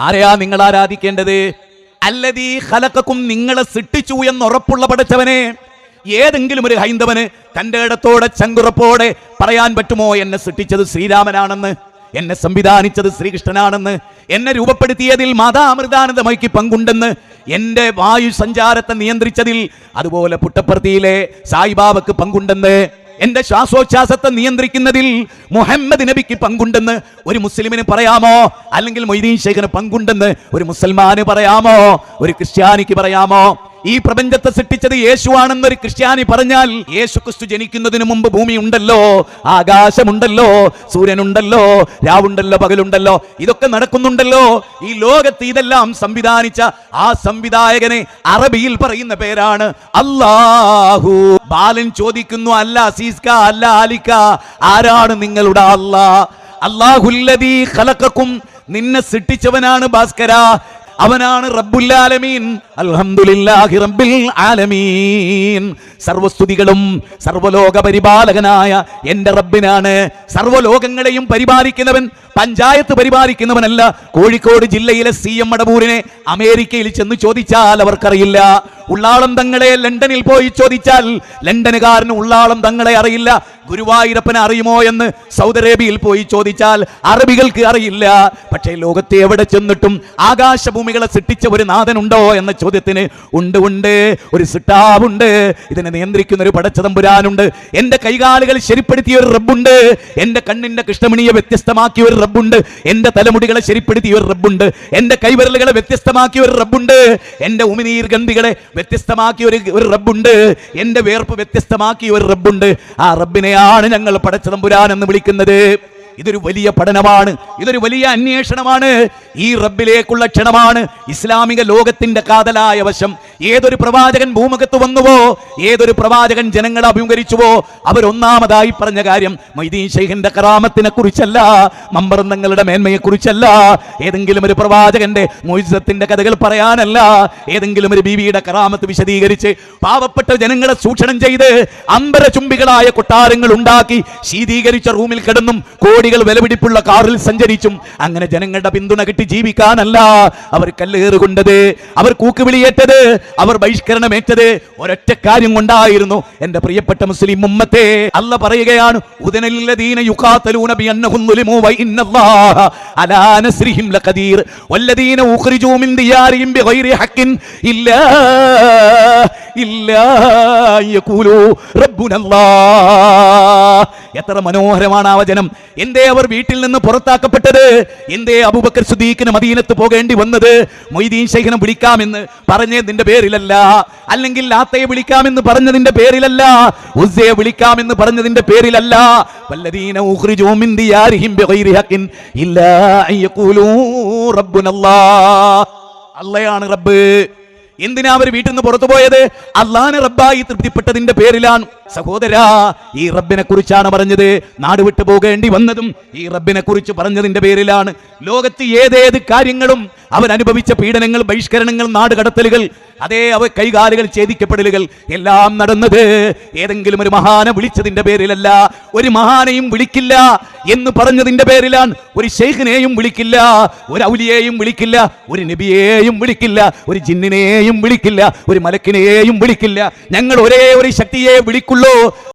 ആരെയാ നിങ്ങൾ ആരാധിക്കേണ്ടത്? അല്ലദീ ഖലഖക്കും, നിങ്ങളെ സൃഷ്ടിച്ചു എന്നുറപ്പുള്ള പടച്ചവനെ. ഏതെങ്കിലും ഒരു ഹൈന്ദവന് തന്റെ ഇടത്തോടെ ചങ്കുറപ്പോടെ പറയാൻ പറ്റുമോ എന്നെ സൃഷ്ടിച്ചത് ശ്രീരാമനാണെന്ന്, എന്നെ സംവിധാനിച്ചത് ശ്രീകൃഷ്ണനാണെന്ന്, എന്നെ രൂപപ്പെടുത്തിയതിൽ മാതാമൃതാനന്ദമയ്ക്ക് പങ്കുണ്ടെന്ന്, എന്റെ വായു സഞ്ചാരത്തെ നിയന്ത്രിച്ചതിൽ അതുപോലെ പുട്ടപ്പർത്തിയിലെ സായിബാബക്ക് പങ്കുണ്ടെന്ന്, എന്റെ ശ്വാസോച്ഛ്വാസത്തെ നിയന്ത്രിക്കുന്നതിൽ മുഹമ്മദ് നബിക്ക് പങ്കുണ്ടെന്ന് ഒരു മുസ്ലിമിന് പറയാമോ? അല്ലെങ്കിൽ മൊയ്തീൻ ശൈഖിന് പങ്കുണ്ടെന്ന് ഒരു മുസൽമാന് പറയാമോ? ഒരു ക്രിസ്ത്യാനിക്ക് പറയാമോ? ഈ പ്രപഞ്ചത്തെ സൃഷ്ടിച്ചത് യേശുവാണെന്നൊരു ക്രിസ്ത്യാനി പറഞ്ഞാൽ, യേശു ക്രിസ്തു ജനിക്കുന്നതിന് മുമ്പ് ഭൂമി ഉണ്ടല്ലോ, ആകാശമുണ്ടല്ലോ, സൂര്യനുണ്ടല്ലോ, രാവുണ്ടല്ലോ, പകലുണ്ടല്ലോ, ഇതൊക്കെ നടക്കുന്നുണ്ടല്ലോ. ഈ ലോകത്ത് ഇതെല്ലാം സംവിധാനിച്ച ആ സംവിധായകനെ അറബിയിൽ പറയുന്ന പേരാണ് അല്ലാഹു. ബാലൻ ചോദിക്കുന്നു, അല്ല അസീസ്ക, അല്ല ആലിക്ക, ആരാണ് നിങ്ങളുടെ അല്ലാഹ്? അല്ലാഹുല്ലദീ ഖലഖക്കും, നിന്നെ സൃഷ്ടിച്ചവനാണ് ഭാസ്കര, അവനാണ് റബ്ബുൽ ആലമീൻ. അൽഹംദുലില്ലാഹി റബ്ബിൽ ആലമീൻ. സർവസ്തുതികളും സർവലോക പരിപാലകനായ എന്റെ റബ്ബിനാണ്. സർവലോകങ്ങളെയും പരിപാലിക്കുന്നവൻ പഞ്ചായത്ത് പരിപാലിക്കുന്നവനല്ല. കോഴിക്കോട് ജില്ലയിലെ CM മടവൂരിനെ അമേരിക്കയിൽ ചെന്ന് ചോദിച്ചാൽ അവർക്കറിയില്ല. ഉള്ളാളം തങ്ങളെ ലണ്ടനിൽ പോയി ചോദിച്ചാൽ ലണ്ടനുകാരന് ഉള്ളാളം തങ്ങളെ അറിയില്ല. ഗുരുവായൂരപ്പനെ അറിയുമോ എന്ന് സൗദി അറേബ്യയിൽ പോയി ചോദിച്ചാൽ അറബികൾക്ക് അറിയില്ല. പക്ഷേ ലോകത്തെ എവിടെ ചെന്നിട്ടും ആകാശഭൂമികളെ സൃഷ്ടിച്ച ഒരു നാഥനുണ്ടോ എന്ന ചോദ്യത്തിന് ഉണ്ട്, ഉണ്ട്, ഒരു സിട്ടാവുണ്ട്. ഇതിനെ നിയന്ത്രിക്കുന്ന ഒരു പടച്ചതമ്പുരാനുണ്ട്. എന്റെ കൈകാലുകൾ ശരിപ്പെടുത്തിയ ഒരു റബ്ബുണ്ട്. എന്റെ കണ്ണിന്റെ കൃഷ്ണമണിയെ വ്യത്യസ്തമാക്കിയ ഒരു റബ്ബുണ്ട്. എന്റെ തലമുടികളെ ശരിപ്പെടുത്തിയ ഒരു റബ്ബുണ്ട്. എന്റെ കൈവിരലുകളെ വ്യത്യസ്തമാക്കിയ ഒരു റബ്ബുണ്ട്. എന്റെ ഉമിനീർ ഗന്ധികളെ വ്യത്യസ്തമാക്കിയ ഒരു റബ്ബുണ്ട്. എന്റെ വേർപ്പ് വ്യത്യസ്തമാക്കിയ ഒരു റബ്ബുണ്ട്. ആ റബ്ബിനെയാണ് ഞങ്ങൾ പടച്ചതമ്പുരാൻ എന്ന് വിളിക്കുന്നത്. ഇതൊരു വലിയ പഠനമാണ്, ഇതൊരു വലിയ അന്വേഷണമാണ്. ഈ റബ്ബിലേക്കുള്ള ക്ഷണമാണ് ഇസ്ലാമിക ലോകത്തിന്റെ കാതലായ വശം. ഏതൊരു പ്രവാചകൻ ഭൂമുഖത്ത് വന്നുവോ, ഏതൊരു പ്രവാചകൻ ജനങ്ങളെ അഭിമുഖീകരിച്ചുവോ, അവരൊന്നാമതായി പറഞ്ഞ കാര്യം മൊയ്തീൻ ശൈഖിന്റെ കറാമത്തിനെ കുറിച്ചല്ല, മമ്പറന്തങ്ങളുടെ മേന്മയെ കുറിച്ചല്ല, ഏതെങ്കിലും ഒരു പ്രവാചകന്റെ മുഅ്ജിസത്തിന്റെ കഥകൾ പറയാനല്ല, ഏതെങ്കിലും ഒരു ബീവിയുടെ കറാമത്ത് വിശദീകരിച്ച് പാവപ്പെട്ട ജനങ്ങളെ ചൂഷണം ചെയ്ത് അമ്പരചുംബികളായ കൊട്ടാരങ്ങൾ ഉണ്ടാക്കി ശീതീകരിച്ച റൂമിൽ കിടന്നും കോടികൾ വിലപിടിപ്പുള്ള കാറിൽ സഞ്ചരിച്ചും അങ്ങനെ ജനങ്ങളുടെ പിന്തുണ കിട്ടി ജീവിക്കാനല്ല അവർ കല്ലേറുകൊണ്ടത്, അവർ കൂക്കുവിളിയേറ്റത്, അവർ ബഹിഷ്കരണമേറ്റത് ഒരൊറ്റ കാര്യം കൊണ്ടായിരുന്നു. എന്റെ പ്രിയപ്പെട്ട മുസ്ലിം ഉമ്മത്തെ, അല്ലാഹ് പറയുകയാണ്, ഉദനലില്ലദീന യുഖാതലൂന ബിഅന്നഹും ളുലിമു വ ഇന്നല്ലാഹ അലാ നസ്രിഹിം ലഖദീർ വല്ലദീന ഉഖ്രിജൂ മിൻ ദിയാരിഹിം ബിഗൈരി ഹഖിൻ ഇല്ലാ യഖൂലു റബ്ബുനല്ലാഹ്. എത്ര മനോഹരമാണ് ആ വചനം. എന്തേ അവർ വീട്ടിൽ നിന്ന് പുറത്താക്കപ്പെട്ടത്? എന്തേ അബൂബക്കർ സിദ്ദീഖിന് മദീനത്ത് പോകേണ്ടി വന്നത്? മൊയ്തീൻ ശൈഖിനെ വിളിക്കാമെന്ന് പറഞ്ഞതിന്റെ പേരിലല്ല, അല്ലെങ്കിൽ ലാത്തയെ വിളിക്കാമെന്ന് പറഞ്ഞതിന്റെ പേരിലല്ല, ഉസ്സയെ വിളിക്കാമെന്ന് പറഞ്ഞതിന്റെ പേരിലല്ല. വല്ലദീന ഉഖ്രിജൂ മിൻ ദിയാരിഹിം ബിഗൈരി ഹഖിൻ ഇല്ലാ യഖൂലൂ റബ്ബുനല്ലാഹ്. അല്ലാഹയാണ് റബ്ബ്. എന്തിനാ അവർ വീട്ടിൽ നിന്ന് പുറത്തു പോയത്? അല്ലാഹനെ റബ്ബായി തൃപ്തിപ്പെട്ടതിന്റെ പേരിലാണ്. സഹോദരാ, ഈ റബ്ബിനെ കുറിച്ചാണ് പറഞ്ഞത്. നാട് വിട്ടു പോകേണ്ടി വന്നതും ഈ റബ്ബിനെ കുറിച്ച് പറഞ്ഞതിന്റെ പേരിലാണ്. ലോകത്ത് ഏതേത് കാര്യങ്ങളും അവൻ അനുഭവിച്ച പീഡനങ്ങൾ, ബഹിഷ്കരണങ്ങൾ, നാട് കടത്തലുകൾ, അതേ അവ കൈകാലുകൾ ഛേദിക്കപ്പെടലുകൾ എല്ലാം നടന്നത് ഏതെങ്കിലും ഒരു മഹാനെ വിളിച്ചതിന്റെ പേരിലല്ല. ഒരു മഹാനെയും വിളിക്കില്ല എന്ന് പറഞ്ഞതിന്റെ പേരിലാണ്. ഒരു ശൈഖിനെയും വിളിക്കില്ല, ഒരു ഔലിയെയും വിളിക്കില്ല, ഒരു നബിയെയും വിളിക്കില്ല, ഒരു ജിന്നിനെയും വിളിക്കില്ല, ഒരു മലക്കിനെയും വിളിക്കില്ല. ഞങ്ങൾ ഒരേ ഒരു ശക്തിയെ വിളിക്കുള്ളൂ.